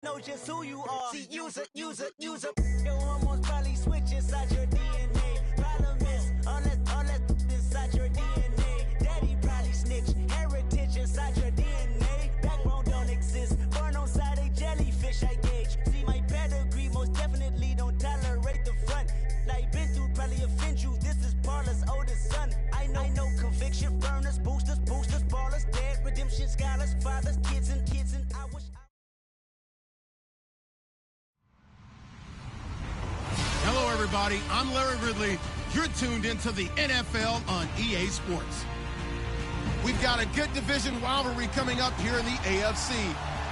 Know just who you are. See, user. Your hormones probably switch inside your DNA. Problem is, all that inside your DNA. Daddy probably snitch. Heritage inside your DNA. Backbone don't exist. Born on side a jellyfish, I gauge. See, my pedigree most definitely don't tolerate the front. Like been through probably offend you. This is Paula's oldest son. I know conviction burners, boosters, ballers, dead redemption scholars, fathers, kids, and I wish. Hello, everybody. I'm Larry Ridley. You're tuned into the NFL on EA Sports. We've got a good division rivalry coming up here in the AFC,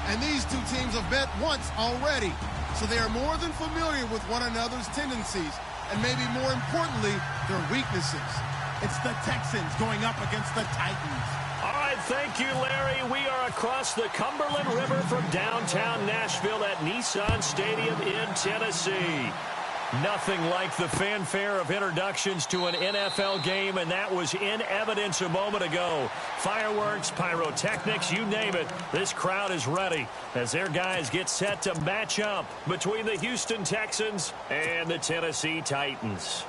and these two teams have met once already, so they are more than familiar with one another's tendencies, and maybe more importantly, their weaknesses. It's the Texans going up against the Titans. All right, thank you, Larry. We are across the Cumberland River from downtown Nashville at Nissan Stadium in Tennessee. Nothing like the fanfare of introductions to an NFL game, and that was in evidence a moment ago. Fireworks, pyrotechnics, you name it. This crowd is ready as their guys get set to match up between the Houston Texans and the Tennessee Titans.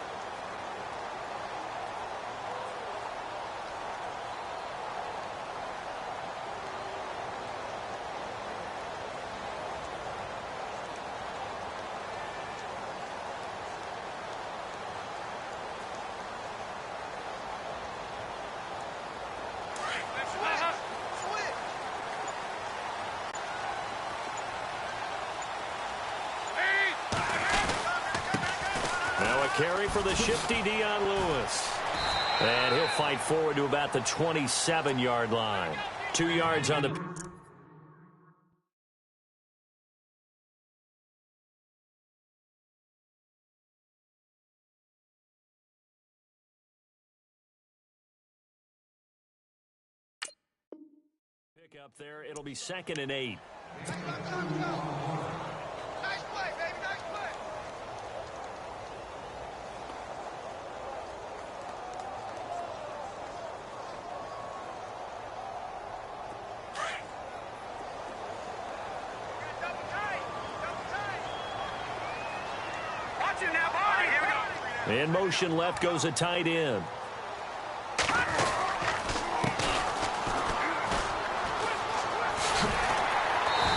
Carry for the shifty Dion Lewis. And he'll fight forward to about the 27-yard line. 2 yards on the... Pick up there. It'll be 2nd and 8. Nice play, baby. Nice play. In motion left goes a tight end.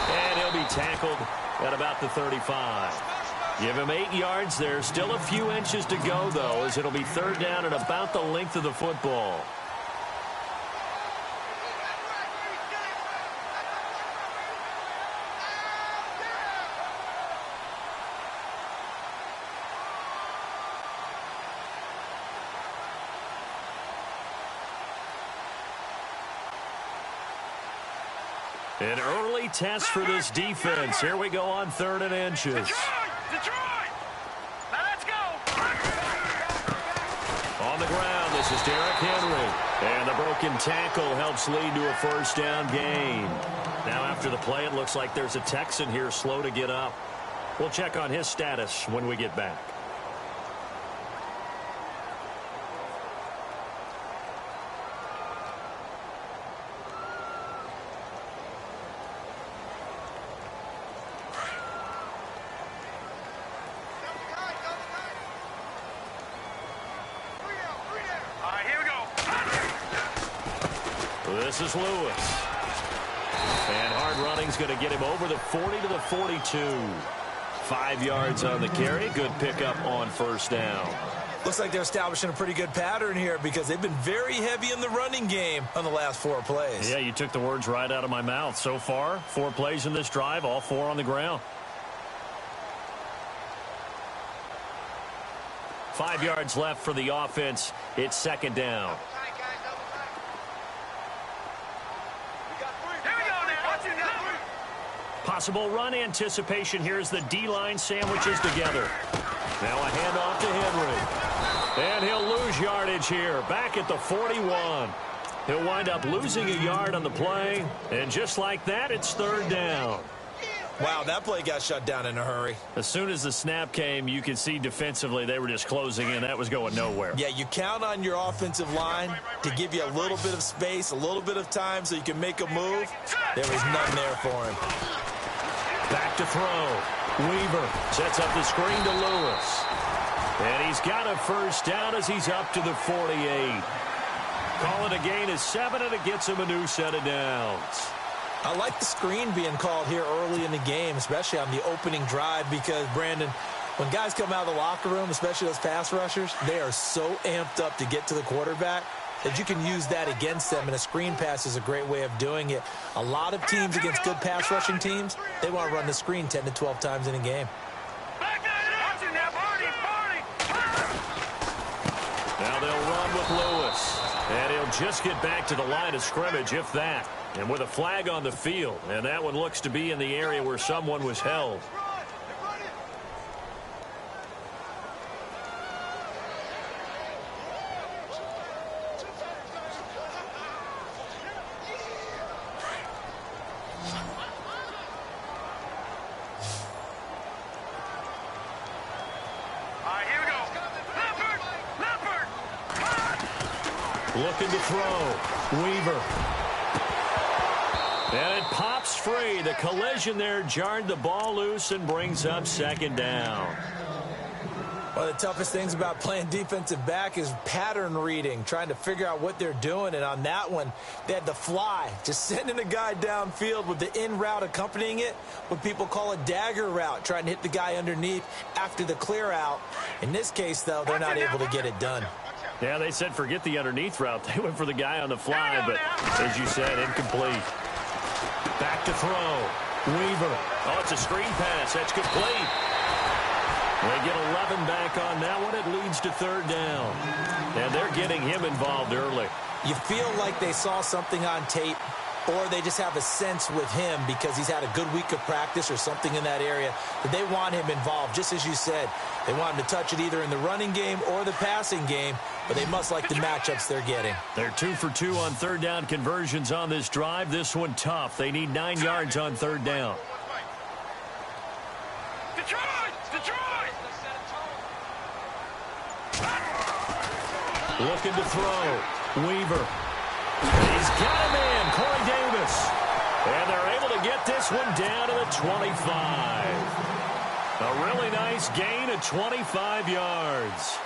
And he'll be tackled at about the 35. Give him 8 yards there. Still a few inches to go, though, as it'll be 3rd down and about the length of the football. An early test for this defense. Here we go on 3rd and inches. Detroit! Now let's go! On the ground, this is Derrick Henry. And the broken tackle helps lead to a 1st down gain. Now after the play, it looks like there's a Texan here slow to get up. We'll check on his status when we get back. This is Lewis. And hard running's going to get him over the 40 to the 42. 5 yards on the carry. Good pickup on 1st down. Looks like they're establishing a pretty good pattern here because they've been very heavy in the running game on the last 4 plays. Yeah, you took the words right out of my mouth. So far, 4 plays in this drive, all 4 on the ground. 5 yards left for the offense. It's 2nd down. Possible run anticipation here as the D-line sandwiches together. Now a handoff to Henry. And he'll lose yardage here, back at the 41. He'll wind up losing a yard on the play, and just like that, it's 3rd down. Wow, that play got shut down in a hurry. As soon as the snap came, you could see defensively they were just closing in. That was going nowhere. Yeah, you count on your offensive line to give you a little bit of space, a little bit of time so you can make a move. There was none there for him. Back to throw. Weaver sets up the screen to Lewis. And he's got a first down as he's up to the 48. Call it a gain of 7, and it gets him a new set of downs. I like the screen being called here early in the game, especially on the opening drive, because, Brandon, when guys come out of the locker room, especially those pass rushers, they are so amped up to get to the quarterback that you can use that against them, and a screen pass is a great way of doing it. A lot of teams against good pass rushing teams, they want to run the screen 10 to 12 times in a game. Now they'll run with Lewis, and he'll just get back to the line of scrimmage, if that. And with a flag on the field, and that one looks to be in the area where someone was held. Looking to throw. Weaver. And it pops free. The collision there jarred the ball loose and brings up second down. One of the toughest things about playing defensive back is pattern reading, trying to figure out what they're doing. And on that one, they had the fly, just sending a guy downfield with the in route accompanying it, what people call a dagger route, trying to hit the guy underneath after the clear out. In this case, though, they're not able to get it done. Yeah, they said forget the underneath route. They went for the guy on the fly, but as you said, incomplete. Back to throw. Weaver. Oh, it's a screen pass. That's complete. They get 11 back on that one. It leads to third down. And they're getting him involved early. You feel like they saw something on tape, or they just have a sense with him because he's had a good week of practice or something in that area that they want him involved. Just as you said, they want him to touch it either in the running game or the passing game, but they must like the matchups they're getting. They're 2 for 2 on third down conversions on this drive. This one tough. They need 9 yards on third down. Looking to throw. Weaver. He's got a man, Corey Davis. And they're able to get this one down to the 25. A really nice gain of 25 yards.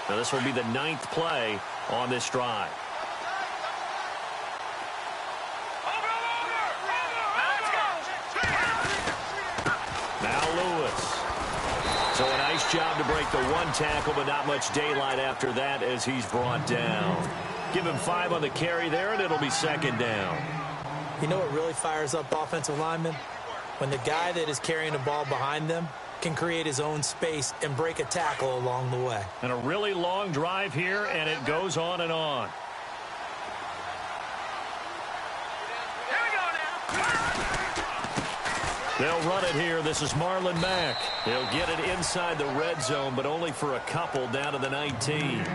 Now this will be the 9th play on this drive. So a nice job to break the one tackle, but not much daylight after that as he's brought down. Give him 5 on the carry there, and it'll be second down. You know what really fires up offensive linemen? When the guy that is carrying the ball behind them can create his own space and break a tackle along the way. And a really long drive here, and it goes on and on. They'll run it here. This is Marlon Mack. He'll get it inside the red zone, but only for a couple down to the 19.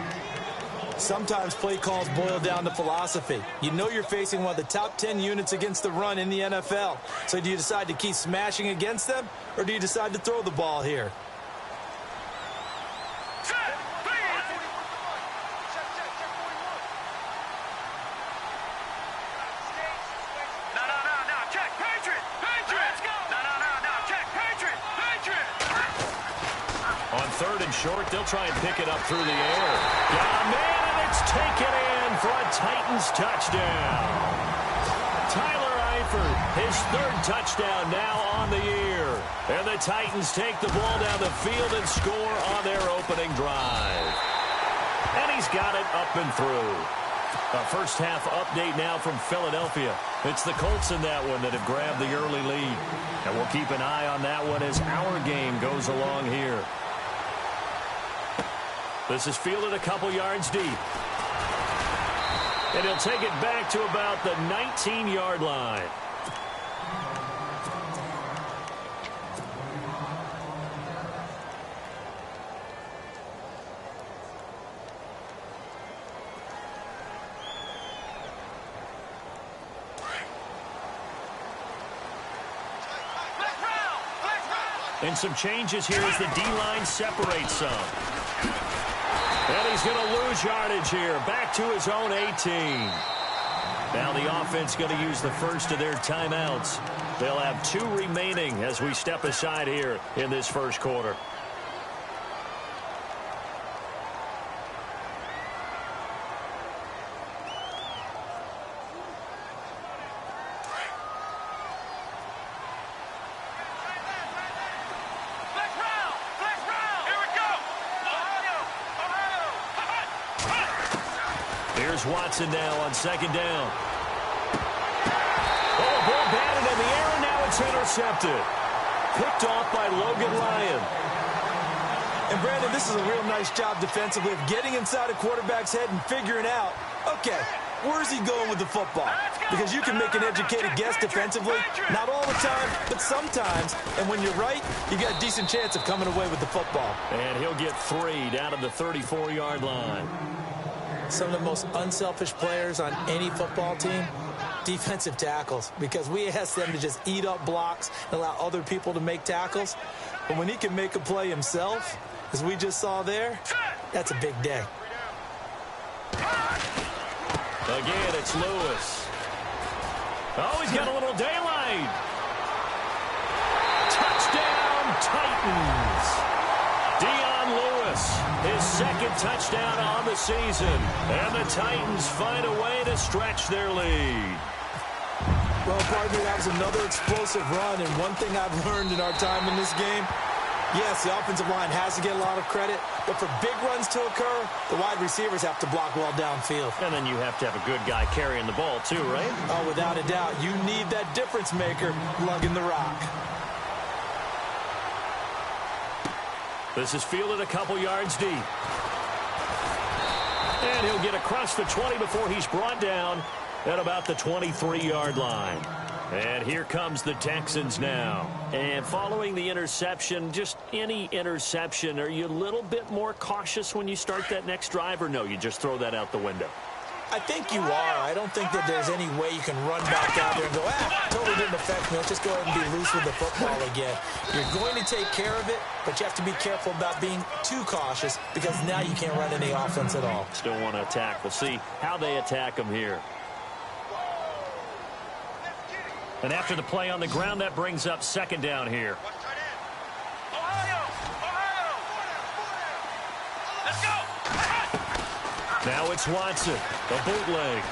Sometimes play calls boil down to philosophy. You know you're facing one of the top 10 units against the run in the NFL. So do you decide to keep smashing against them, or do you decide to throw the ball here? Third and short, they'll try and pick it up through the air. Got a man, and it's taken in for a Titans touchdown. Tyler Eifert, his 3rd touchdown now on the year. And the Titans take the ball down the field and score on their opening drive. And he's got it up and through. A first half update now from Philadelphia. It's the Colts in that one that have grabbed the early lead. And we'll keep an eye on that one as our game goes along here. This is fielded a couple yards deep. And he'll take it back to about the 19-yard line. And some changes here as the D-line separates some. his yardage here. Back to his own 18. Now the offense going to use the first of their timeouts. They'll have 2 remaining as we step aside here in this first quarter. Here's Watson now on second down. Oh, ball batted in the air, and now it's intercepted. Picked off by Logan Lyon. And, Brandon, this is a real nice job defensively of getting inside a quarterback's head and figuring out, okay, where's he going with the football? Because you can make an educated guess defensively. Not all the time, but sometimes. And when you're right, you got a decent chance of coming away with the football. And he'll get 3 down at the 34-yard line. Some of the most unselfish players on any football team, defensive tackles, because we ask them to just eat up blocks and allow other people to make tackles. But when he can make a play himself, as we just saw there, that's a big day. Again, it's Lewis. Oh, he's got a little daylight. Touchdown, Titans. Dion Lewis, his second touchdown on the season. And the Titans find a way to stretch their lead. Well, partner, that was another explosive run. And one thing I've learned in our time in this game, yes, the offensive line has to get a lot of credit. But for big runs to occur, the wide receivers have to block well downfield. And then you have to have a good guy carrying the ball too, right? Oh, without a doubt. You need that difference maker lugging the rock. This is fielded a couple yards deep. And he'll get across the 20 before he's brought down at about the 23-yard line. And here comes the Texans now. And following the interception, just any interception, are you a little bit more cautious when you start that next drive, or no, you just throw that out the window? I think you are. I don't think that there's any way you can run back out there and go, totally didn't affect me. Let's just go ahead and be loose with the football again. You're going to take care of it, but you have to be careful about being too cautious because now you can't run any offense at all. Still want to attack. We'll see how they attack him here. And after the play on the ground, that brings up second down here. Let's go. Now it's Watson, the bootleg.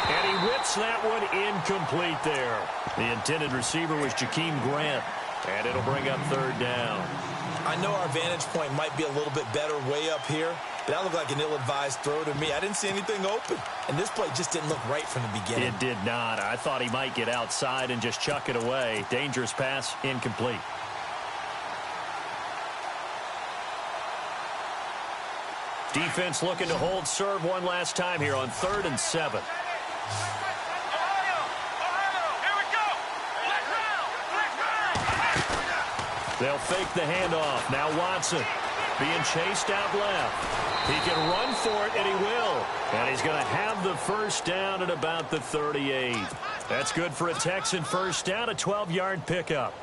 And he whips that one incomplete there. The intended receiver was Jakeem Grant. And it'll bring up third down. I know our vantage point might be a little bit better way up here, but that looked like an ill-advised throw to me. I didn't see anything open. And this play just didn't look right from the beginning. It did not. I thought he might get outside and just chuck it away. Dangerous pass, incomplete. Defense looking to hold serve one last time here on 3rd and 7. They'll fake the handoff. Now Watson being chased out left. He can run for it, and he will. And he's going to have the first down at about the 38. That's good for a Texan first down, a 12-yard pickup.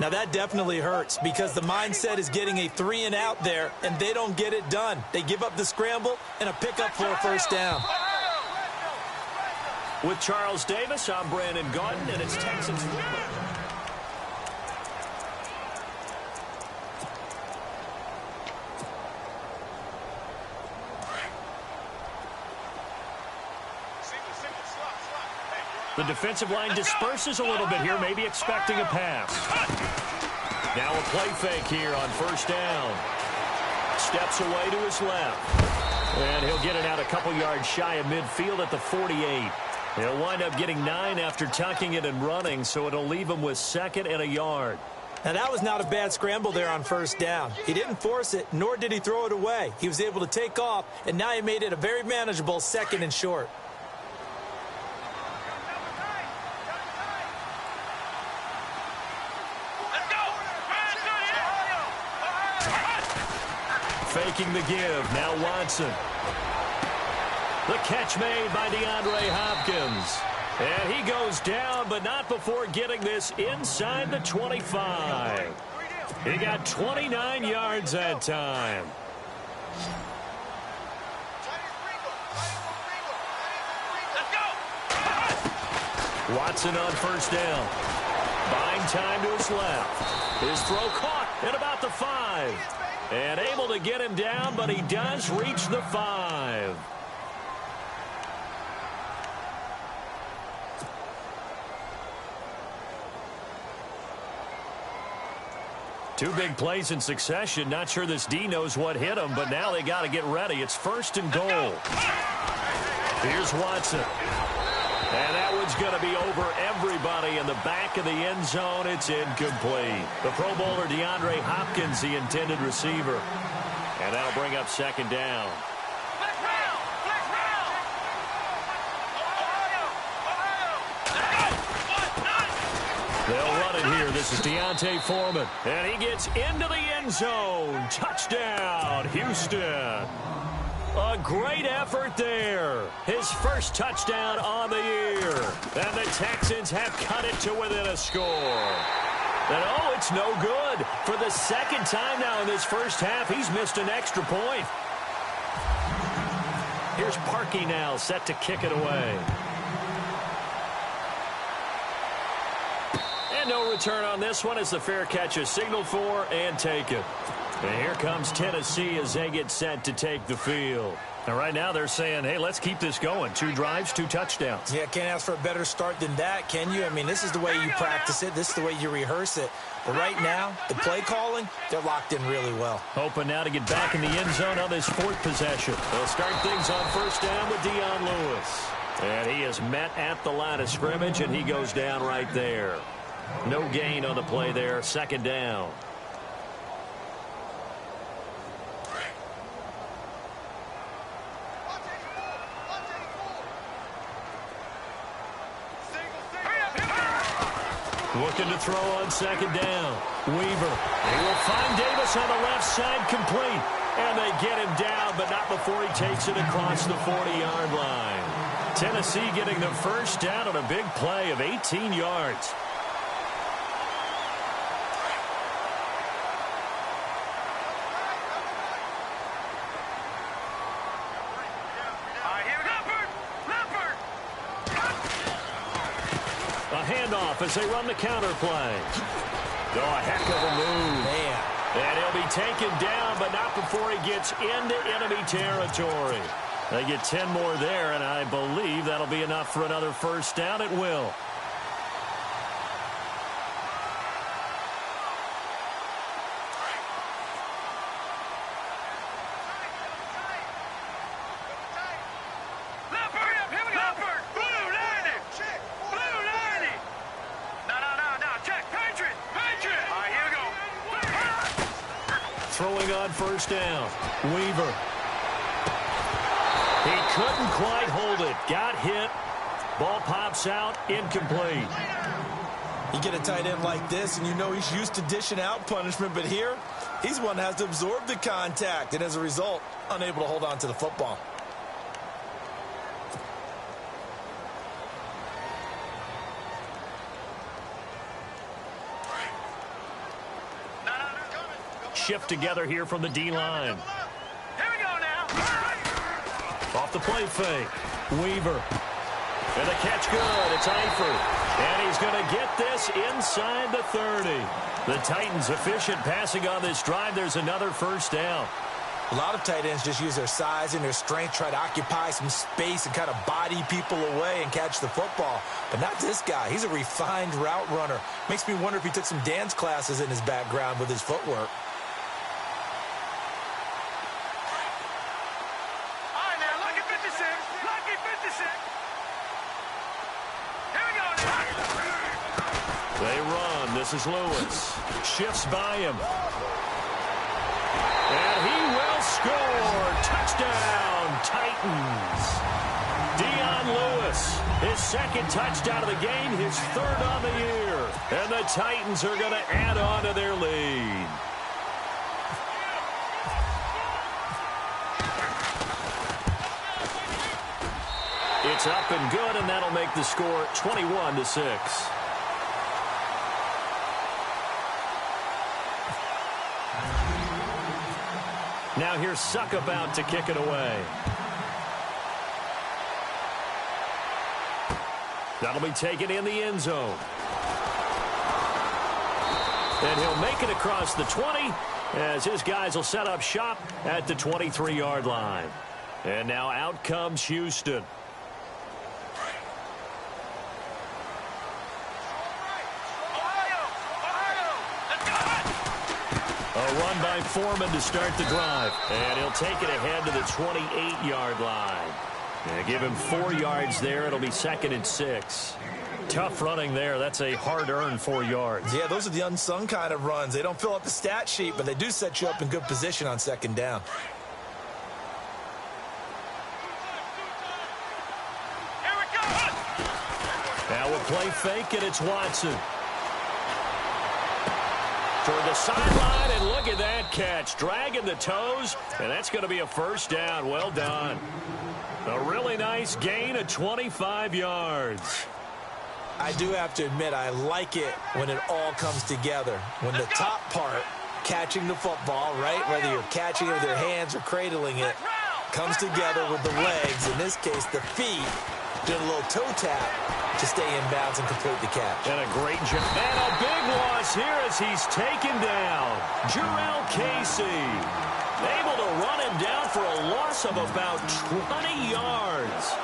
Now that definitely hurts because the mindset is getting a 3-and-out there, and they don't get it done. They give up the scramble and a pickup for a first down. With Charles Davis, I'm Brandon Gaudin, and it's Texans football. The defensive line disperses a little bit here, maybe expecting a pass. Now a play fake here on first down. Steps away to his left. And he'll get it out a couple yards shy of midfield at the 48. He'll wind up getting 9 after tucking it and running, so it'll leave him with 2nd and a yard. Now that was not a bad scramble there on first down. He didn't force it, nor did he throw it away. He was able to take off, and now he made it a very manageable 2nd and short. Faking the give. Now Watson. The catch made by DeAndre Hopkins. And he goes down, but not before getting this inside the 25. He got 29 yards that time. Watson on first down. Buying time to his left. His throw caught at about the 5. And able to get him down, but he does reach the 5. Two big plays in succession. Not sure this D knows what hit him, but now they got to get ready. It's first and goal. Here's Watson. And that one's going to be over everybody in the back of the end zone. It's incomplete. The Pro Bowler DeAndre Hopkins, the intended receiver. And that'll bring up second down. They'll run it here. This is Deontay Foreman. And he gets into the end zone. Touchdown, Houston. A great effort there. His first touchdown on the year. And the Texans have cut it to within a score. And oh, it's no good. For the second time now in this first half, he's missed an extra point. Here's Parkey now, set to kick it away. And no return on this one as the fair catch is signaled for and taken. And here comes Tennessee as they get set to take the field. And right now they're saying, hey, let's keep this going. 2 drives, 2 touchdowns. Yeah, can't ask for a better start than that, can you? I mean, this is the way you practice it. This is the way you rehearse it. But right now, the play calling, they're locked in really well. Hoping now to get back in the end zone on this 4th possession. They'll start things on first down with Dion Lewis. And he is met at the line of scrimmage, and he goes down right there. No gain on the play there. Second down. Looking to throw on second down. Weaver. He will find Davis on the left side, complete. And they get him down, but not before he takes it across the 40-yard line. Tennessee getting the first down on a big play of 18 yards. As they run the counter play. Oh, a heck of a move. Man. And he'll be taken down, but not before he gets into enemy territory. They get 10 more there, and I believe that'll be enough for another first down. It will. Throwing on first down. Weaver. He couldn't quite hold it. Got hit. Ball pops out. Incomplete. You get a tight end like this, and you know he's used to dishing out punishment, but here, he's one that has to absorb the contact, and as a result, unable to hold on to the football. Shift together here from the D-line. Here we go now. Off the play fake. Weaver. And the catch good. It's Eifert. And he's going to get this inside the 30. The Titans efficient passing on this drive. There's another first down. A lot of tight ends just use their size and their strength, try to occupy some space and kind of body people away and catch the football. But not this guy. He's a refined route runner. Makes me wonder if he took some dance classes in his background with his footwork. This is Lewis. Shifts by him. And he will score. Touchdown, Titans. Dion Lewis, his second touchdown of the game, his 3rd on the year. And the Titans are going to add on to their lead. It's up and good, and that'll make the score 21-6. Now here's TitanThePhukUp out to kick it away. That'll be taken in the end zone. And he'll make it across the 20 as his guys will set up shop at the 23-yard line. And now out comes Houston. A run by Foreman to start the drive. And he'll take it ahead to the 28-yard line. And give him 4 yards there. It'll be 2nd and 6. Tough running there. That's a hard-earned 4 yards. Yeah, those are the unsung kind of runs. They don't fill up the stat sheet, but they do set you up in good position on 2nd down. Here we go. Now we'll play fake, and it's Watson. Toward the sideline, and look at that catch. Dragging the toes, and that's going to be a 1st down. Well done. A really nice gain of 25 yards. I do have to admit, I like it when it all comes together. When the top part, catching the football, right, whether you're catching it with your hands or cradling it, comes together with the legs, in this case the feet, doing a little toe tap to stay in bounds and complete the catch. And a great jump. And a big loss here as he's taken down. Jurrell Casey able to run him down for a loss of about 20 yards.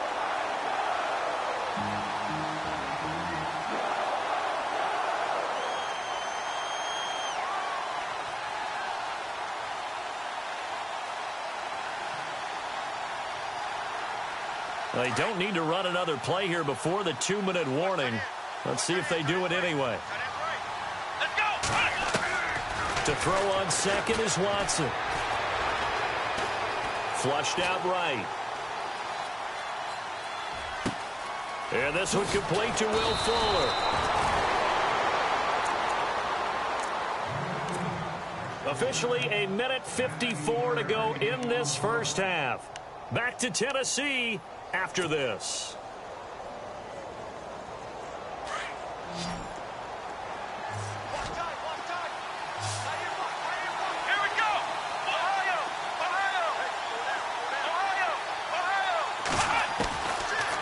They don't need to run another play here before the 2-minute warning. Let's see if they do it anyway. Let's go. To throw on 2nd is Watson. Flushed out right. And this one complete to Will Fuller. Officially a minute 54 to go in this first half. Back to Tennessee after this. Here we go. Ohio.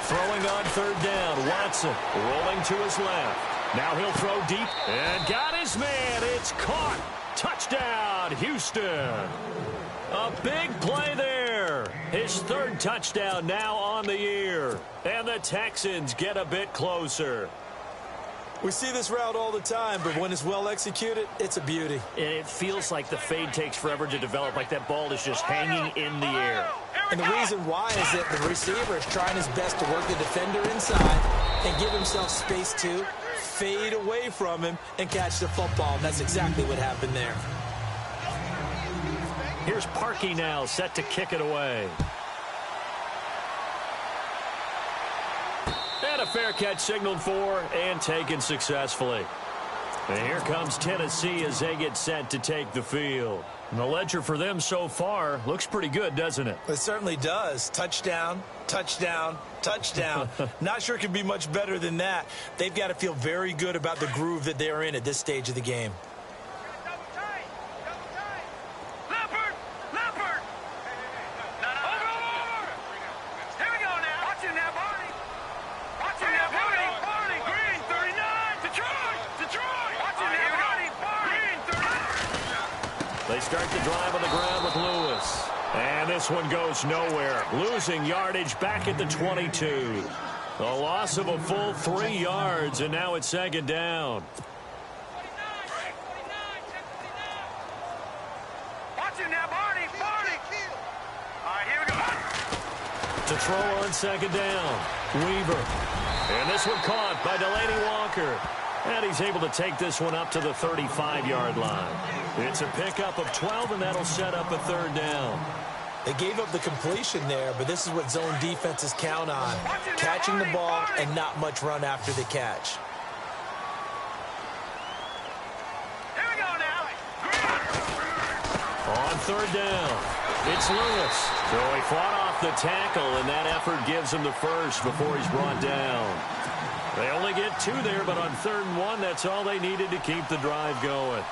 Throwing on 3rd down, Watson rolling to his left. Now he'll throw deep and got his man. It's caught. Touchdown, Houston. A big play there. His 3rd touchdown now on the year. And the Texans get a bit closer. We see this route all the time, but when it's well executed, it's a beauty. And it feels like the fade takes forever to develop, like that ball is just hanging in the air. And the reason why is that the receiver is trying his best to work the defender inside and give himself space to fade away from him and catch the football. And that's exactly what happened there. Here's Parkey now, set to kick it away. And a fair catch signaled for and taken successfully. And here comes Tennessee as they get set to take the field. And the ledger for them so far looks pretty good, doesn't it? It certainly does. Touchdown, touchdown, touchdown. Not sure it can be much better than that. They've got to feel very good about the groove that they're in at this stage of the game. They start the drive on the ground with Lewis. And this one goes nowhere. Losing yardage back at the 22. A loss of a full 3 yards, and now it's 2nd down. Watch him now, Barney. All right, here we go. To throw on 2nd down. Weaver. And this one caught by Delaney Walker. And he's able to take this one up to the 35-yard line. It's a pickup of 12, and that'll set up a 3rd down. They gave up the completion there, but this is what zone defenses count on. Catching the ball and not much run after the catch. Here we go now. On 3rd down, it's Lewis. So he fought off the tackle, and that effort gives him the first before he's brought down. They only get 2 there, but on 3rd and 1, that's all they needed to keep the drive going.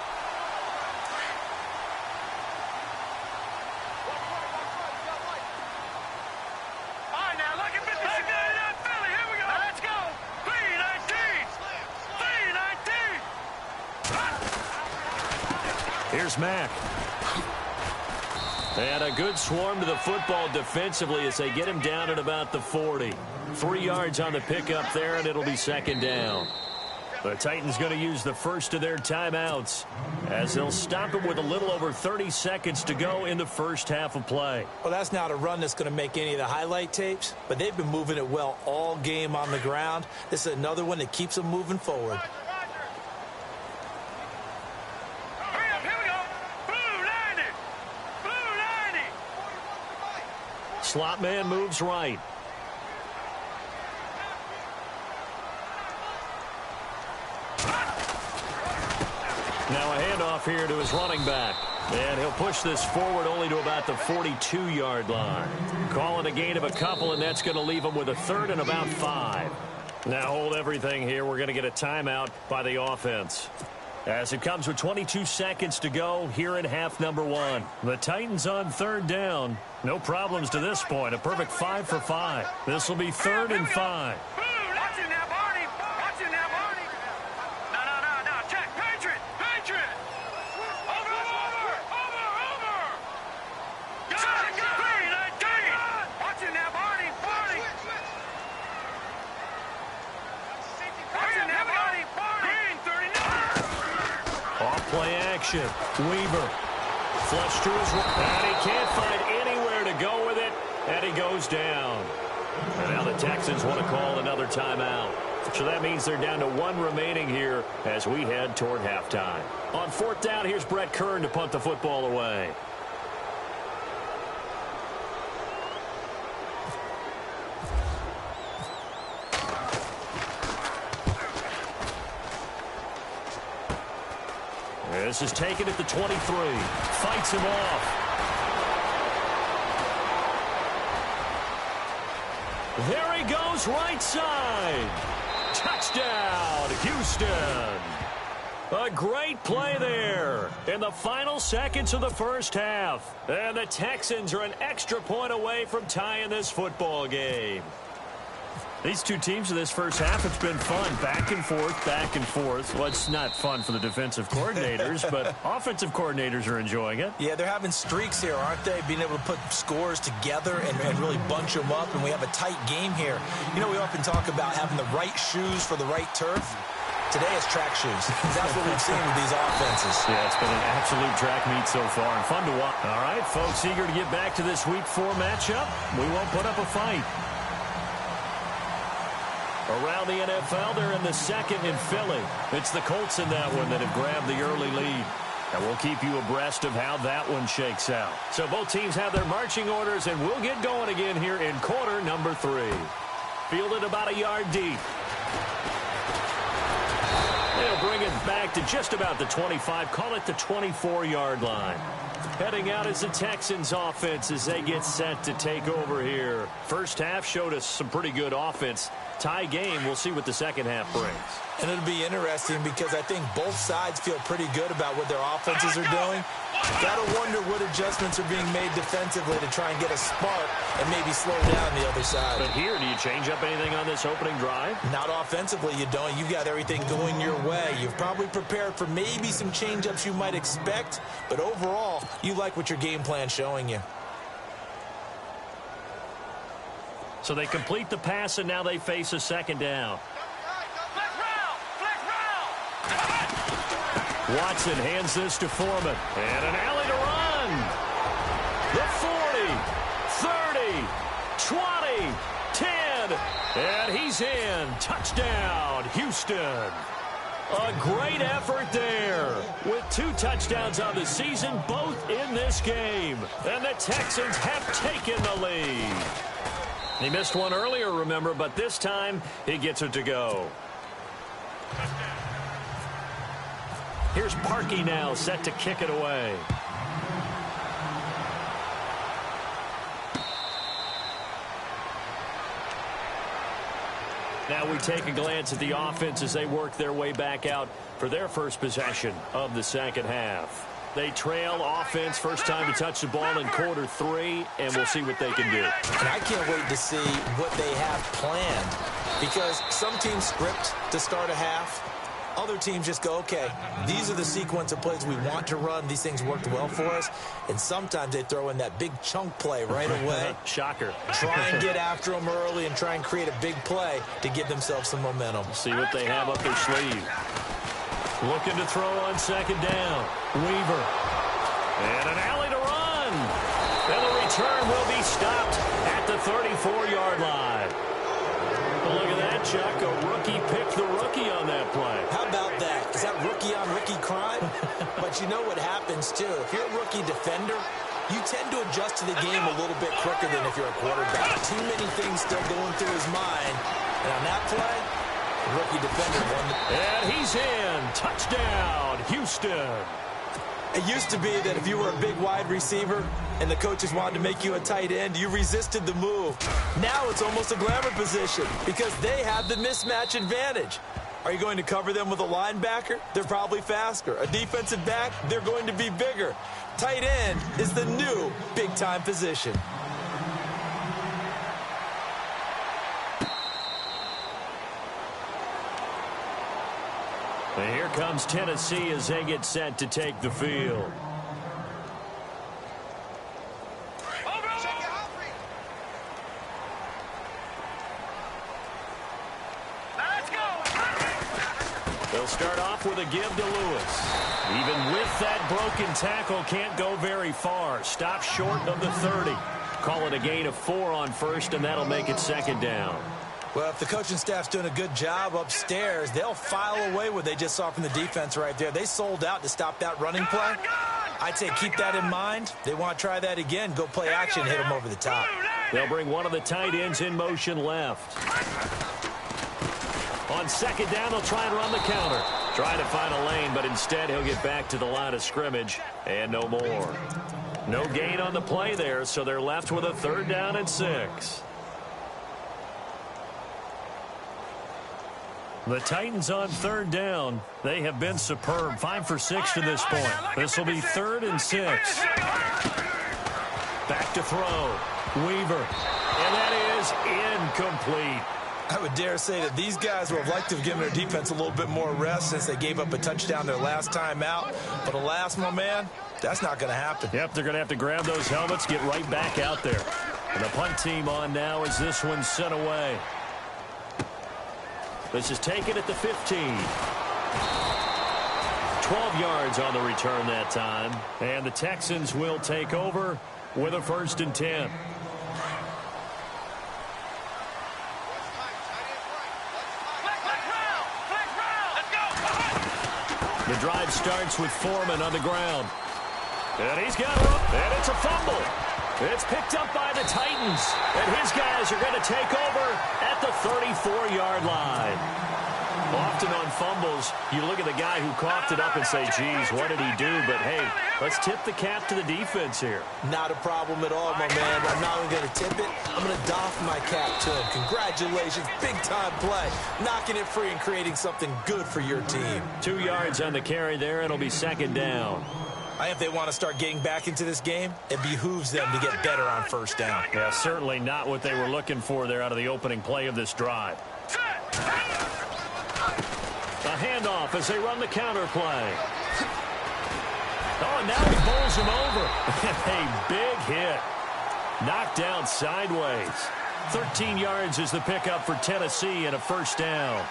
Here's Mack. And a good swarm to the football defensively as they get him down at about the 40. 3 yards on the pickup there, and it'll be second down. The Titans going to use the first of their timeouts as they'll stop it with a little over 30 seconds to go in the first half of play. Well, that's not a run that's going to make any of the highlight tapes, but they've been moving it well all game on the ground. This is another one that keeps them moving forward. Slot man moves right. Now a handoff here to his running back. And he'll push this forward only to about the 42-yard line. Call it a gain of a couple, and that's going to leave him with a third and about 5. Now hold everything here. We're going to get a timeout by the offense. As it comes with 22 seconds to go here in half number 1. The Titans on third down. No problems to this point. A perfect 5 for 5. This will be 3rd and 5. Play action. Weaver. Flush to his right. And he can't find anywhere to go with it. And he goes down. And now the Texans want to call another timeout. So that means they're down to 1 remaining here as we head toward halftime. On 4th down, here's Brett Kern to punt the football away. This is taken at the 23. Fights him off. There he goes, right side. Touchdown, Houston. A great play there in the final seconds of the first half. And the Texans are an extra point away from tying this football game. These two teams in this first half, it's been fun. Back and forth, back and forth. Well, it's not fun for the defensive coordinators, but offensive coordinators are enjoying it. Yeah, they're having streaks here, aren't they? Being able to put scores together and really bunch them up, and we have a tight game here. You know, we often talk about having the right shoes for the right turf. Today it's track shoes. That's what we've seen with these offenses. Yeah, it's been an absolute track meet so far, and fun to watch. All right, folks, eager to get back to this Week 4 matchup. We won't put up a fight. Around the NFL, they're in the second in Philly. It's the Colts in that one that have grabbed the early lead. And we'll keep you abreast of how that one shakes out. So both teams have their marching orders, and we'll get going again here in quarter number 3. Fielded about a yard deep. They'll bring it back to just about the 25, call it the 24-yard line. Heading out is the Texans offense as they get set to take over here. First half showed us some pretty good offense. Tie game, we'll see what the second half brings. And it'll be interesting because I think both sides feel pretty good about what their offenses are doing. Gotta wonder what adjustments are being made defensively to try and get a spark and maybe slow down the other side. But here, do you change up anything on this opening drive? Not offensively, you don't. You've got everything going your way. You've probably prepared for maybe some change-ups you might expect, but overall, you like what your game plan's showing you. So they complete the pass, and now they face a second down. Watson hands this to Foreman. And an alley to run. The 40, 30, 20, 10. And he's in. Touchdown, Houston. A great effort there. With 2 touchdowns on the season, both in this game. And the Texans have taken the lead. He missed one earlier, remember, but this time he gets it to go. Here's Parkey now, set to kick it away. Now we take a glance at the offense as they work their way back out for their first possession of the second half. They trail offense, first time to touch the ball in quarter 3, and we'll see what they can do. And I can't wait to see what they have planned, because some teams script to start a half, Other teams just go, okay, these are the sequence of plays we want to run. These things worked well for us. And sometimes they throw in that big chunk play right away. Shocker. Try and get after them early and try and create a big play to give themselves some momentum. See what they have up their sleeve. Looking to throw on second down. Weaver. And an alley to run. And the return will be stopped at the 34-yard line. Well, look at that, Chuck. A rookie picked the rookie on that play. How about that? Is that rookie-on-rookie crime? But you know what happens, too. If you're a rookie defender, you tend to adjust to the game a little bit quicker than if you're a quarterback. Too many things still going through his mind. And on that play, the rookie defender won. And he's in. Touchdown, Houston. It used to be that if you were a big wide receiver and the coaches wanted to make you a tight end, you resisted the move. Now it's almost a glamour position because they have the mismatch advantage. Are you going to cover them with a linebacker? They're probably faster. A defensive back? They're going to be bigger. Tight end is the new big-time position. And here comes Tennessee as they get set to take the field. They'll start off with a give to Lewis. Even with that broken tackle, can't go very far. Stop short of the 30. Call it a gain of 4 on first, and that'll make it second down. Well, if the coaching staff's doing a good job upstairs, they'll file away what they just saw from the defense right there. They sold out to stop that running play. I'd say keep that in mind. They want to try that again. Go play action, hit them over the top. They'll bring one of the tight ends in motion left. On second down, they'll try and run the counter. Trying to find a lane, but instead he'll get back to the line of scrimmage and no more. No gain on the play there, so they're left with a 3rd down and 6. The Titans on 3rd down. They have been superb. 5 for 6 to this point. This will be 3rd and 6. Back to throw. Weaver. And that is incomplete. I would dare say that these guys would have liked to have given their defense a little bit more rest since they gave up a touchdown their last time out. But alas, my man, that's not going to happen. Yep, they're going to have to grab those helmets, get right back out there. And the punt team on now as this one's sent away. This is taken at the 15. 12 yards on the return that time. And the Texans will take over with a 1st and 10. The drive starts with Foreman on the ground. And he's got her up, and it's a fumble. It's picked up by the Titans. And his guys are going to take over at the 34-yard line. Often on fumbles, you look at the guy who coughed it up and say, geez, what did he do? But, hey, let's tip the cap to the defense here. Not a problem at all, my man. I'm not only going to tip it, I'm going to doff my cap to him. Congratulations, big-time play. Knocking it free and creating something good for your team. 2 yards on the carry there. It'll be 2nd down. I think if they want to start getting back into this game, it behooves them to get better on 1st down. Yeah, certainly not what they were looking for there out of the opening play of this drive. A handoff as they run the counter play. Oh, and now he bowls him over. A big hit. Knocked down sideways. 13 yards is the pickup for Tennessee and a 1st down.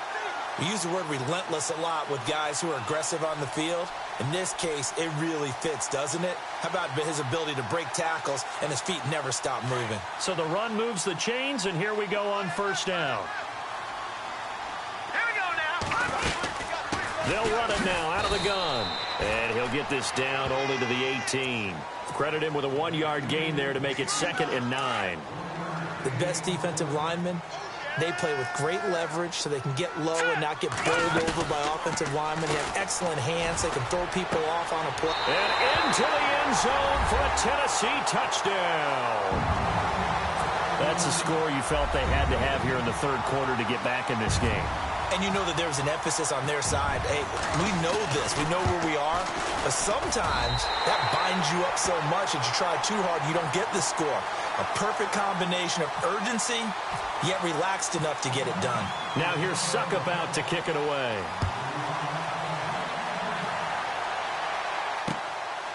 We use the word relentless a lot with guys who are aggressive on the field. In this case, it really fits, doesn't it? How about his ability to break tackles and his feet never stop moving? So the run moves the chains, and here we go on 1st down. They'll run it now out of the gun. And he'll get this down only to the 18. Credit him with a 1-yard gain there to make it 2nd and 9. The best defensive linemen, they play with great leverage so they can get low and not get bowled over by offensive linemen. They have excellent hands. They can throw people off on a play. And into the end zone for a Tennessee touchdown. That's a score you felt they had to have here in the 3rd quarter to get back in this game. And you know that there's an emphasis on their side. Hey, we know this. We know where we are. But sometimes that binds you up so much that you try too hard, you don't get the score. A perfect combination of urgency, yet relaxed enough to get it done. Now here's Suckup out to kick it away.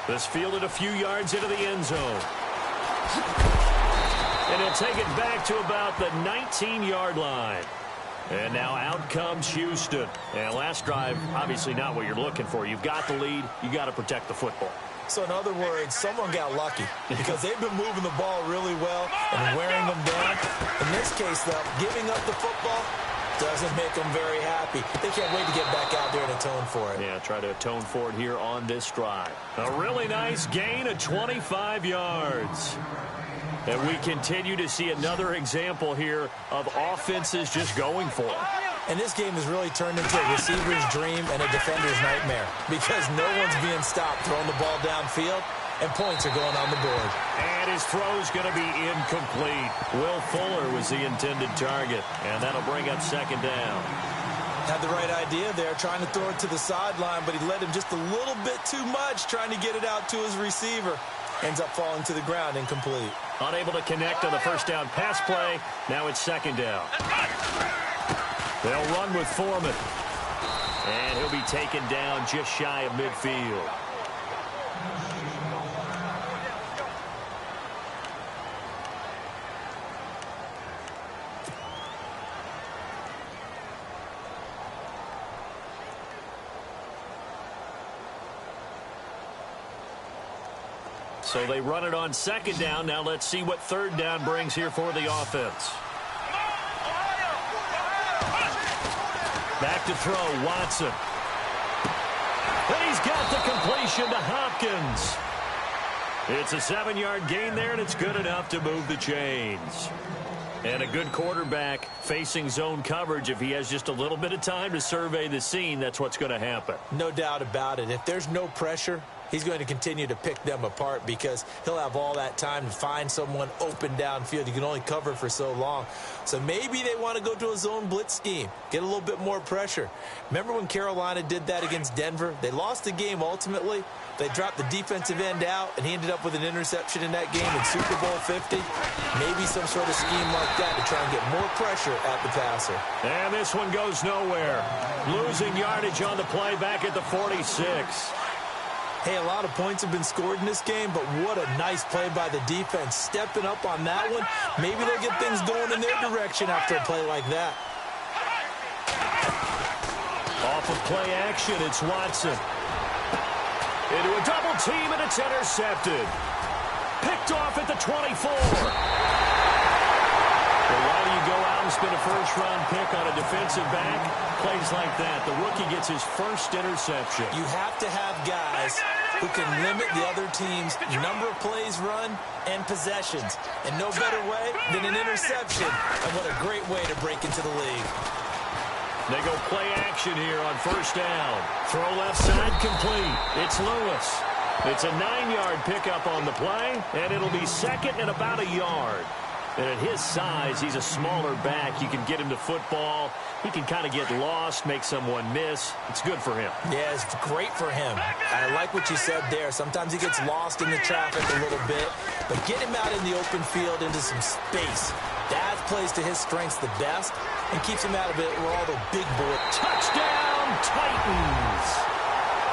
This fielded a few yards into the end zone. And he'll take it back to about the 19-yard line. And now out comes Houston. And last drive, obviously not what you're looking for. You've got the lead. You got to protect the football. So in other words, someone got lucky because they've been moving the ball really well and wearing them down. In this case, though, giving up the football doesn't make them very happy. They can't wait to get back out there and atone for it. Yeah, try to atone for it here on this drive. A really nice gain of 25 yards. And we continue to see another example here of offenses just going for it. And this game has really turned into a receiver's dream and a defender's nightmare because no one's being stopped throwing the ball downfield, and points are going on the board. And his throw's going to be incomplete. Will Fuller was the intended target, and that'll bring up second down. Had the right idea there, trying to throw it to the sideline, but he led him just a little bit too much trying to get it out to his receiver. Ends up falling to the ground, incomplete. Unable to connect on the first down pass play. Now it's second down. They'll run with Foreman. And he'll be taken down just shy of midfield. So they run it on second down. Now let's see what third down brings here for the offense. Back to throw, Watson. And he's got the completion to Hopkins. It's a 7-yard gain there, and it's good enough to move the chains. And a good quarterback facing zone coverage. If he has just a little bit of time to survey the scene, that's what's going to happen. No doubt about it. If there's no pressure, he's going to continue to pick them apart because he'll have all that time to find someone open downfield. You can only cover for so long. So maybe they want to go to a zone blitz scheme, get a little bit more pressure. Remember when Carolina did that against Denver? They lost the game ultimately. They dropped the defensive end out, and he ended up with an interception in that game in Super Bowl 50. Maybe some sort of scheme like that to try and get more pressure at the passer. And this one goes nowhere. Losing yardage on the play back at the 46. Hey, a lot of points have been scored in this game, but what a nice play by the defense. Stepping up on that one, maybe they'll get things going in their direction after a play like that. Off of play action, it's Watson. Into a double team, and it's intercepted. Picked off at the 24. Well, why do you go out and spend a first-round pick on a defensive back? Plays like that. The rookie gets his first interception. You have to have guys who can limit the other team's number of plays run and possessions. And no better way than an interception. And what a great way to break into the league. They go play action here on first down. Throw left side complete. It's Lewis. It's a 9-yard pickup on the play, and it'll be second and about a yard. And at his size, he's a smaller back. You can get him to football. He can kind of get lost, make someone miss. It's good for him. Yeah, it's great for him. I like what you said there. Sometimes he gets lost in the traffic a little bit, but get him out in the open field into some space. That plays to his strengths the best and keeps him out of it where all the big boys. Touchdown, Titans!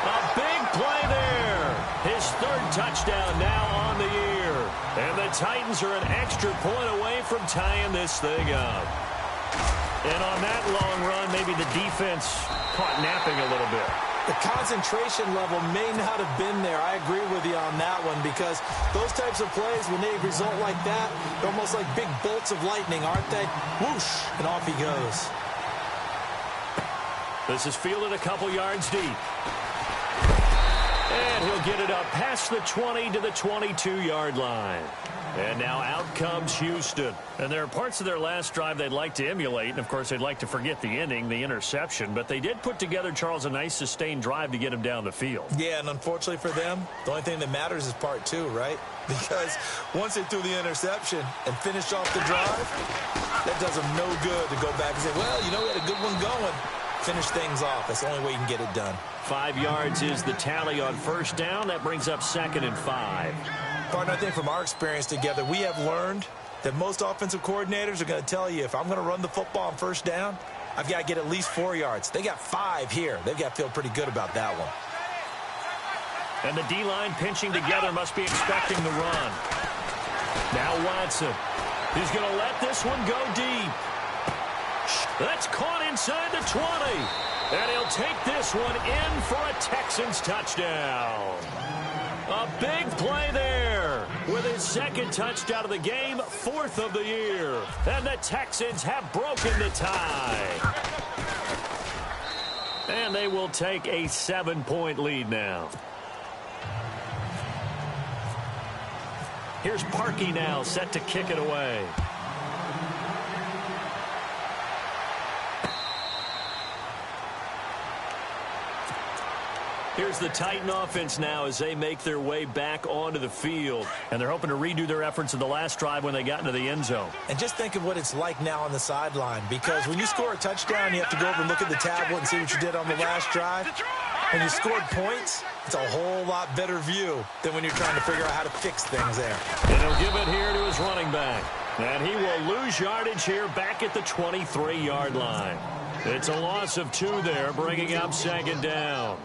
A big play there. His third touchdown now on the year. And the Titans are an extra point away from tying this thing up. And on that long run, maybe the defense caught napping a little bit. The concentration level may not have been there. I agree with you on that one because those types of plays, when they result like that, they're almost like big bolts of lightning, aren't they? Whoosh, and off he goes. This is fielded a couple yards deep. And he'll get it up past the 20 to the 22-yard line. And now out comes Houston. And there are parts of their last drive they'd like to emulate. And, of course, they'd like to forget the ending, the interception. But they did put together, Charles, a nice sustained drive to get him down the field. Yeah, and unfortunately for them, the only thing that matters is part two, right? Because once they threw the interception and finished off the drive, that does them no good to go back and say, well, you know, we had a good one going. Finish things off. That's the only way you can get it done. 5 yards is the tally on first down. That brings up 2nd and 5. Partner, I think from our experience together, we have learned that most offensive coordinators are going to tell you, if I'm going to run the football on first down, I've got to get at least 4 yards. They got 5 here. They've got to feel pretty good about that one. And the D-line pinching together must be expecting the run. Now Watson. He's going to let this one go deep. That's caught inside the 20. And he'll take this one in for a Texans touchdown. A big play there with his second touchdown of the game, 4th of the year. And the Texans have broken the tie. And they will take a 7-point lead now. Here's Parkey now, set to kick it away. Here's the Titan offense now as they make their way back onto the field. And they're hoping to redo their efforts in the last drive when they got into the end zone. And just think of what it's like now on the sideline. Because when you score a touchdown, you have to go over and look at the tablet and see what you did on the last drive. When you scored points, it's a whole lot better view than when you're trying to figure out how to fix things there. And he'll give it here to his running back. And he will lose yardage here back at the 23-yard line. It's a loss of 2 there, bringing up 2nd down.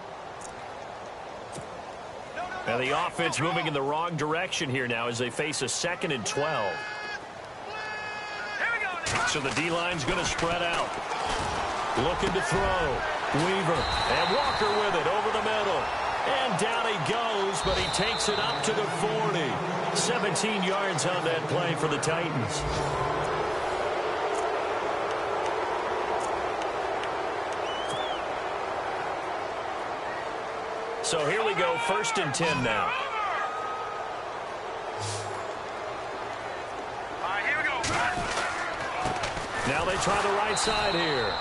And the offense moving in the wrong direction here now as they face a 2nd and 12. So the D-line's going to spread out. Looking to throw. Weaver and Walker with it over the middle. And down he goes, but he takes it up to the 40. 17 yards on that play for the Titans. So here we go, 1st and 10 now. Here we go. Now they try the right side here.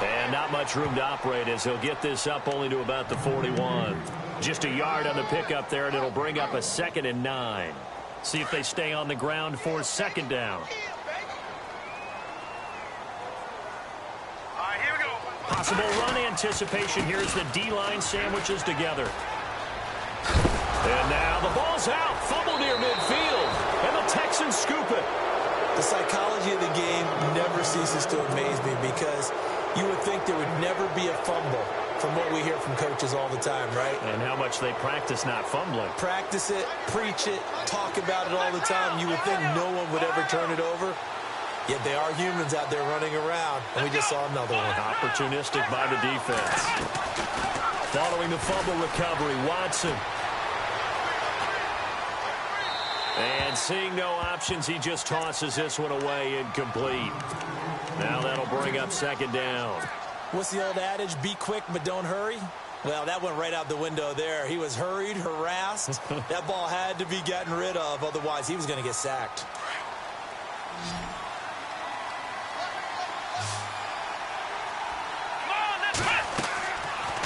And not much room to operate as he'll get this up only to about the 41. Just a yard on the pickup there, and it'll bring up a 2nd and 9. See if they stay on the ground for 2nd down. Here we go. Possible run anticipation here as the D-line sandwiches together. And now the ball's out. Fumble near midfield. And the Texans scoop it. The psychology of the game never ceases to amaze me because you would think there would never be a fumble from what we hear from coaches all the time, right? And how much they practice not fumbling. Practice it, preach it, talk about it all the time. You would think no one would ever turn it over. Yet they are humans out there running around, and we just saw another one. Opportunistic by the defense. Following the fumble recovery, Watson. And seeing no options, he just tosses this one away, incomplete. Now that'll bring up 2nd down. What's the old adage? Be quick, but don't hurry. Well, that went right out the window there. He was hurried, harassed. That ball had to be gotten rid of, otherwise he was going to get sacked.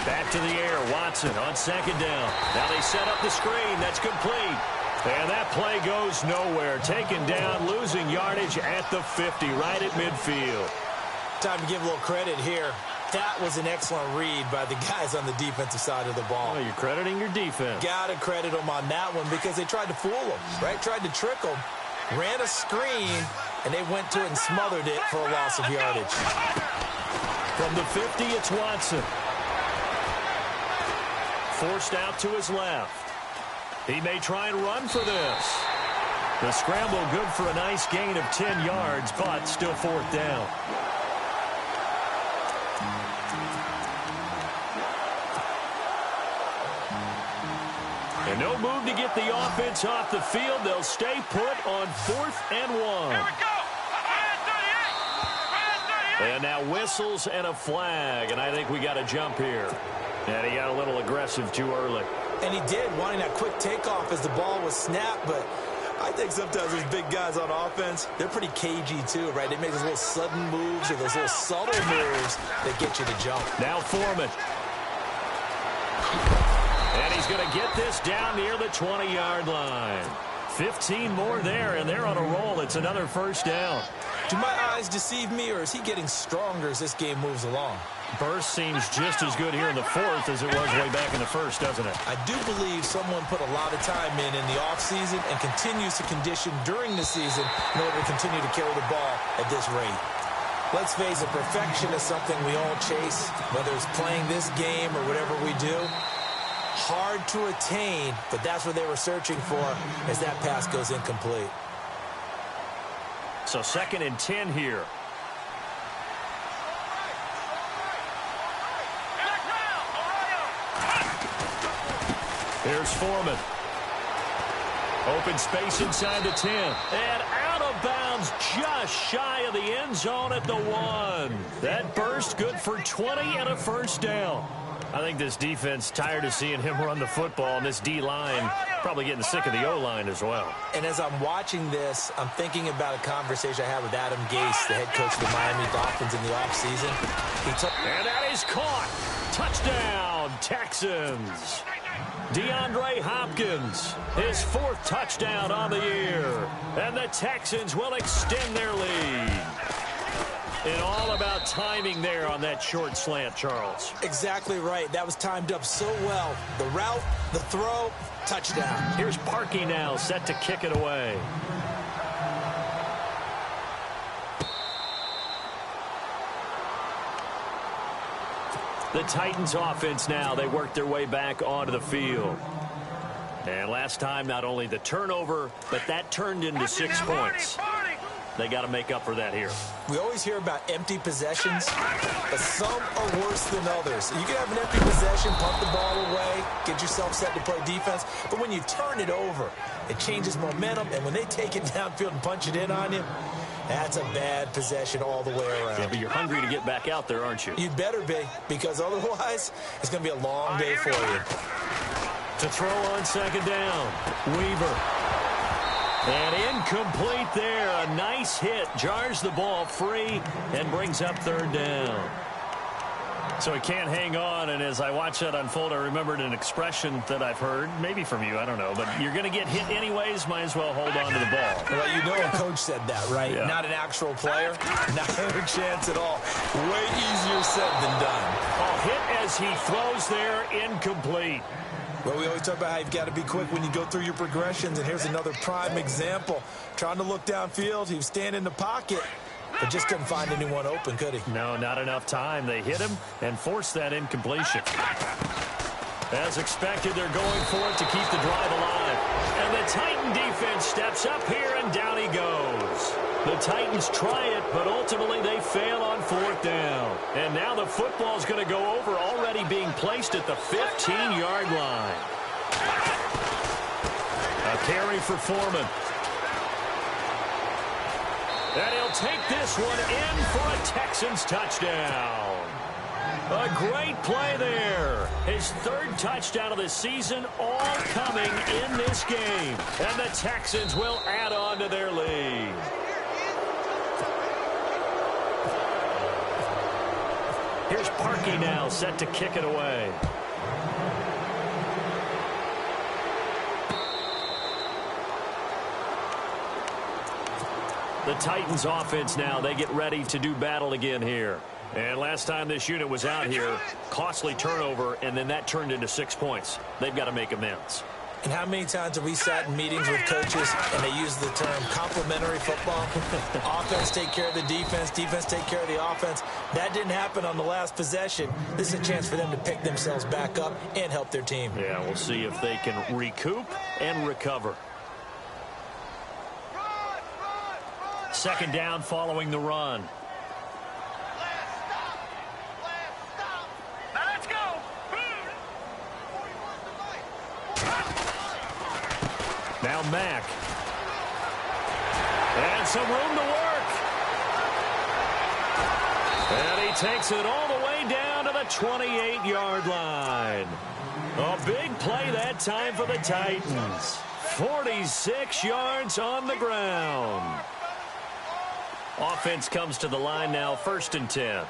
Back to the air, Watson on 2nd down. Now they set up the screen. That's complete. And that play goes nowhere. Taken down, losing yardage at the 50, right at midfield. Time to give a little credit here. That was an excellent read by the guys on the defensive side of the ball. Oh, you're crediting your defense. Got to credit them on that one because they tried to fool them, right? Tried to trick them. Ran a screen, and they went to it and smothered it for a loss of yardage. From the 50, it's Watson. Forced out to his left. He may try and run for this. The scramble good for a nice gain of 10 yards, but still 4th down. And no move to get the offense off the field. They'll stay put on 4th and 1. Here we go. And now whistles and a flag, and I think we got a jump here. And he got a little aggressive too early. And he did, wanting that quick takeoff as the ball was snapped, but I think sometimes those big guys on offense, they're pretty cagey too, right? They make those little sudden moves or those little subtle moves that get you to jump. Now Foreman. And he's going to get this down near the 20-yard line. 15 more there, and they're on a roll. It's another 1st down. Do my eyes deceive me, or is he getting stronger as this game moves along? Burst seems just as good here in the 4th as it was way back in the 1st, doesn't it? I do believe someone put a lot of time in the offseason and continues to condition during the season in order to continue to carry the ball at this rate. Let's face it, perfection is something we all chase, whether it's playing this game or whatever we do. Hard to attain, but that's what they were searching for as that pass goes incomplete. So 2nd and 10 here. Here's Foreman. Open space inside the 10. And out of bounds just shy of the end zone at the 1. That burst good for 20 and a first down. I think this defense tired of seeing him run the football, and this D-line probably getting sick of the O-line as well. And as I'm watching this, I'm thinking about a conversation I had with Adam Gase, the head coach of the Miami Dolphins in the offseason. And that is caught. Touchdown, Texans. DeAndre Hopkins, his 4th touchdown on the year. And the Texans will extend their lead. And all about timing there on that short slant, Charles. Exactly right. That was timed up so well. The route, the throw, touchdown. Here's Parkey now, set to kick it away. The Titans offense now, they work their way back onto the field. And last time, not only the turnover, but that turned into 6 points. They got to make up for that here. We always hear about empty possessions, but some are worse than others. You can have an empty possession, pump the ball away, get yourself set to play defense, but when you turn it over, it changes momentum, and when they take it downfield and punch it in on you, that's a bad possession all the way around. Yeah, but you're hungry to get back out there, aren't you? You'd better be, because otherwise, it's going to be a long day for you. To throw on 2nd down, Weaver. And incomplete there. A nice hit. Jars the ball free and brings up 3rd down. So he can't hang on, and as I watch that unfold, I remembered an expression that I've heard, maybe from you, I don't know, but you're going to get hit anyways, might as well hold on to the ball. Well, you know a coach said that, right? Yeah. Not an actual player, not a chance at all. Way easier said than done. Oh, hit as he throws there, incomplete. Well, we always talk about how you've got to be quick when you go through your progressions, and here's another prime example. Trying to look downfield, he was standing in the pocket, but just couldn't find anyone open, could he? No, not enough time. They hit him and forced that incompletion. As expected, they're going for it to keep the drive alive. And the Titan defense steps up here, and down he goes. The Titans try it, but ultimately they fail on 4th down. And now the football's going to go over, already being placed at the 15-yard line. A carry for Foreman. And he'll take this one in for a Texans touchdown. A great play there. His 3rd touchdown of the season, all coming in this game. And the Texans will add on to their lead. Here's Parkey now, set to kick it away. The Titans offense now, they get ready to do battle again here. And last time this unit was out here, costly turnover, and then that turned into 6 points. They've got to make amends. And how many times have we sat in meetings with coaches and they use the term complementary football? Offense take care of the defense, defense take care of the offense. That didn't happen on the last possession. This is a chance for them to pick themselves back up and help their team. Yeah, we'll see if they can recoup and recover. 2nd down following the run. Now Mack. And some room to work. And he takes it all the way down to the 28-yard line. A big play that time for the Titans. 46 yards on the ground. Offense comes to the line now, 1st and 10. All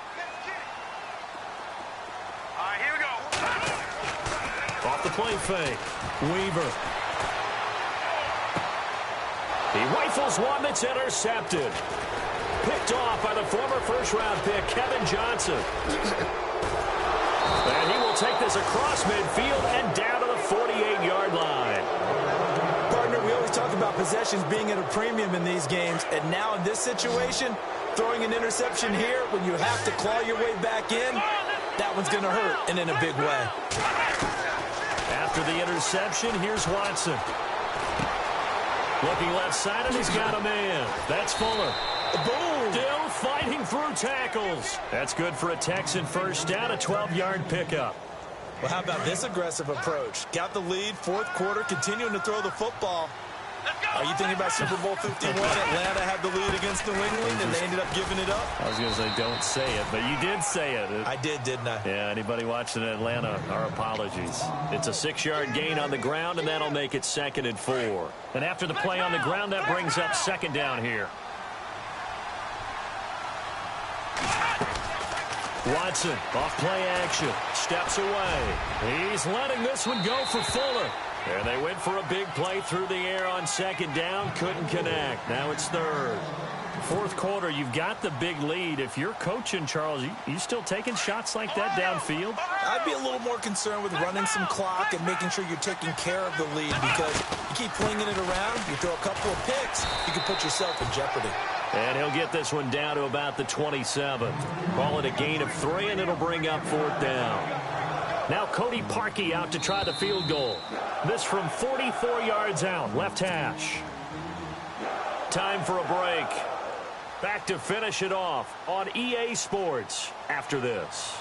right, here we go. Off the play fake. Weaver. He rifles one that's intercepted. Picked off by the former first-round pick, Kevin Johnson. And he will take this across midfield and down to the 48-yard line. Partner, we always talk about possessions being at a premium in these games, and now in this situation, throwing an interception here when you have to claw your way back in, that one's going to hurt, and in a big way. After the interception, here's Watson. Looking left-sided, he's got a man. That's Fuller. Boom! Still fighting through tackles. That's good for a Texan first down, a 12-yard pickup. Well, how about this aggressive approach? Got the lead, fourth quarter, continuing to throw the football. Are you thinking about Super Bowl 51? Atlanta had the lead against New England, and they ended up giving it up? I was going to say don't say it, but you did say it. I did, didn't I? Yeah, anybody watching Atlanta, our apologies. It's a 6-yard gain on the ground, and that'll make it 2nd and 4. And after the play on the ground, that brings up 2nd down here. Watson, off play action, steps away. He's letting this one go for Fuller. And they went for a big play through the air on 2nd down, couldn't connect. Now it's 3rd. Fourth quarter, you've got the big lead. If you're coaching, Charles, you still taking shots like that downfield? I'd be a little more concerned with running some clock and making sure you're taking care of the lead, because you keep flinging it around, you throw a couple of picks, you can put yourself in jeopardy. And he'll get this one down to about the 27. Call it a gain of 3, and it'll bring up 4th down. Now Cody Parkey out to try the field goal. This from 44 yards out, left hash. Time for a break. Back to finish it off on EA Sports after this.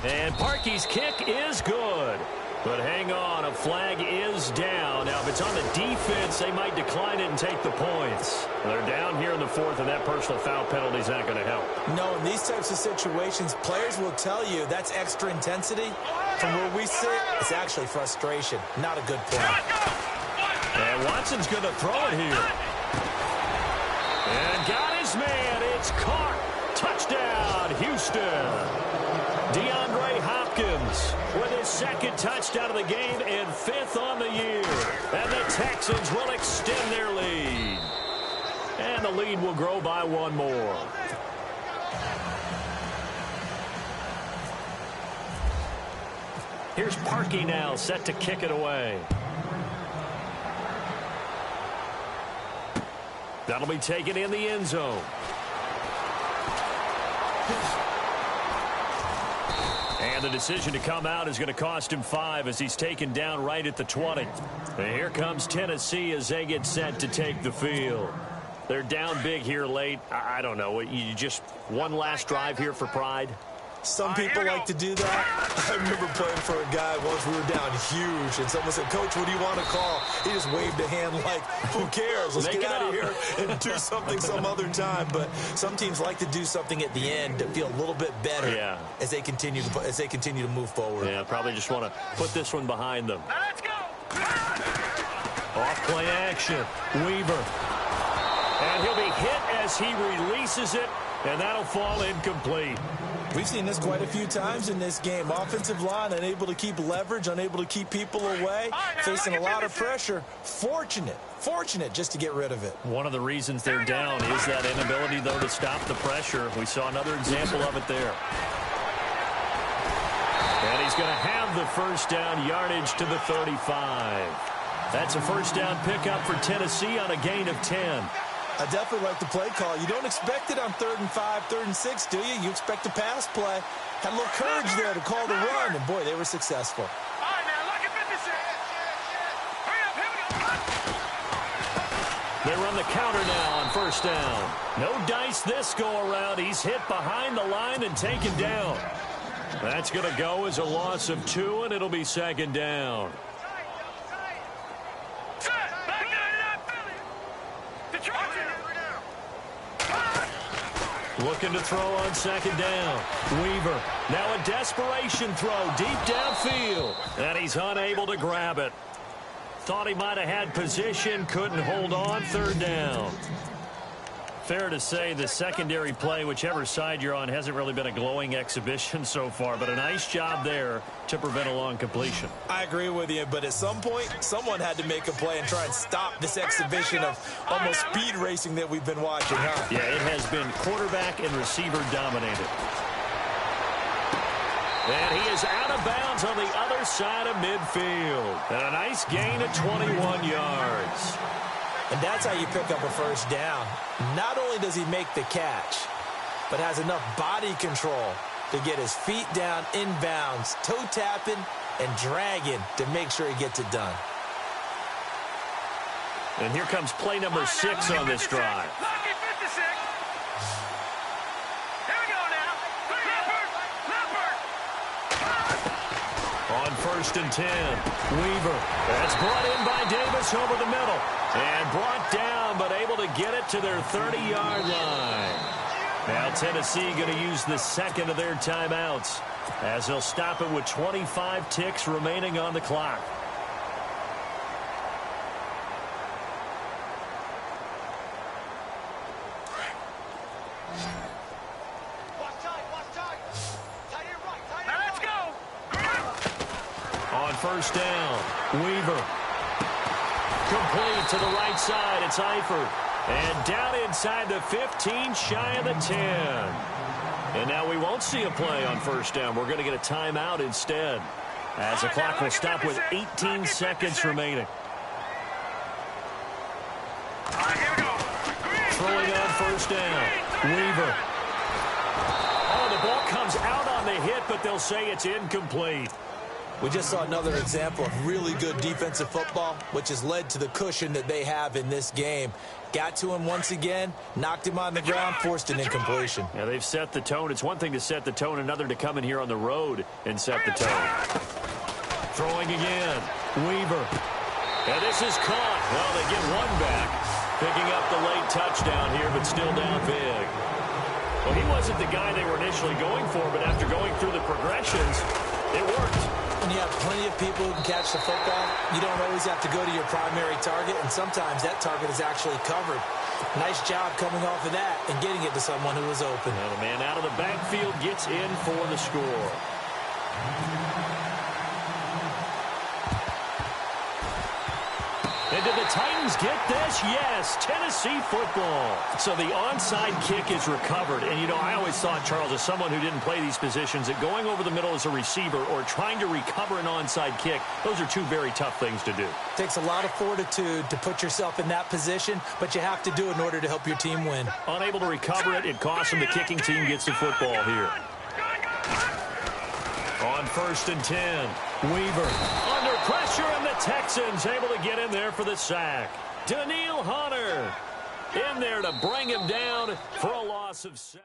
And Parkey's kick is good. But hang on, a flag is down. Now, if it's on the defense, they might decline it and take the points. They're down here in the 4th, and that personal foul penalty is not going to help. No, in these types of situations, players will tell you that's extra intensity. From where we sit, it's actually frustration, not a good play. And Watson's going to throw it here. And got his man. It's caught. Touchdown, Houston. DeAndre Hopkins with his 2nd touchdown of the game and 5th on the year. And the Texans will extend their lead. And the lead will grow by 1 more. Here's Parkey now, set to kick it away. That'll be taken in the end zone. And the decision to come out is going to cost him 5 as he's taken down right at the 20. And here comes Tennessee as they get set to take the field. They're down big here late. I don't know. You just one last drive here for pride? Some people like to do that. I remember playing for a guy once. We were down huge, and someone said, "Coach, what do you want to call?" He just waved a hand like, "Who cares? Let's get out of here and do something some other time." But some teams like to do something at the end to feel a little bit better as they continue to move forward. Yeah, probably just want to put this one behind them. Now let's go. Off play action, Weaver, and he'll be hit as he releases it, and that'll fall incomplete. We've seen this quite a few times in this game. Offensive line unable to keep leverage, unable to keep people away, facing a lot of pressure. Fortunate just to get rid of it. One of the reasons they're down is that inability, though, to stop the pressure. We saw another example of it there. And he's going to have the first down, yardage to the 35. That's a first down pickup for Tennessee on a gain of 10. I definitely like the play call. You don't expect it on 3rd and 5, 3rd and 6, do you? You expect a pass play. Had a little courage there to call the run, and boy, they were successful. All right, now, look at 56. Hurry up, here we go. They run the counter now on first down. No dice this go-around. He's hit behind the line and taken down. That's going to go as a loss of 2, and it'll be 2nd down. Looking to throw on 2nd down. Weaver. Now a desperation throw deep downfield. And he's unable to grab it. Thought he might have had position. Couldn't hold on. 3rd down. Fair to say the secondary play, whichever side you're on, hasn't really been a glowing exhibition so far. But a nice job there to prevent a long completion. I agree with you, but at some point, someone had to make a play and try and stop this exhibition of almost speed racing that we've been watching, huh? Yeah, it has been quarterback and receiver dominated. And he is out of bounds on the other side of midfield. And a nice gain of 21 yards. And that's how you pick up a first down. Not only does he make the catch, but has enough body control to get his feet down inbounds, toe tapping and dragging to make sure he gets it done. And here comes play number 6 on this drive. Lucky 56. Here we go now. Leopard. On 1st and 10, Weaver. That's brought in by Davis over the middle. And brought down, but able to get it to their 30-yard line. Now Tennessee going to use the second of their timeouts as they'll stop it with 25 ticks remaining on the clock. Now let's go. On 1st down, Weaver. Complete to the right side. It's Eifert. And down inside the 15, shy of the 10. And now we won't see a play on 1st down. We're going to get a timeout instead, as the clock will stop with 18 seconds remaining. All right, here we go. Throwing on 1st down, Weaver. Oh, the ball comes out on the hit, but they'll say it's incomplete. We just saw another example of really good defensive football, which has led to the cushion that they have in this game. Got to him once again, knocked him on the ground, forced an incompletion. Yeah, they've set the tone. It's one thing to set the tone, another to come in here on the road and set the tone. Throwing again, Weaver. And this is caught. Well, they get one back. Picking up the late touchdown here, but still down big. Well, he wasn't the guy they were initially going for, but after going through the progressions, it worked. When you have plenty of people who can catch the football, you don't always have to go to your primary target, and sometimes that target is actually covered. Nice job coming off of that and getting it to someone who was open. Now the man out of the backfield gets in for the score. And did the Titans get this? Yes, Tennessee football. So the onside kick is recovered. And, you know, I always thought, Charles, as someone who didn't play these positions, that going over the middle as a receiver or trying to recover an onside kick, those are two very tough things to do. Takes a lot of fortitude to put yourself in that position, but you have to do it in order to help your team win. Unable to recover it, it costs them. The kicking team gets the football here. On 1st and 10, Weaver under pressure, and the Texans able to get in there for the sack. Daniil Hunter in there to bring him down for a loss of 7.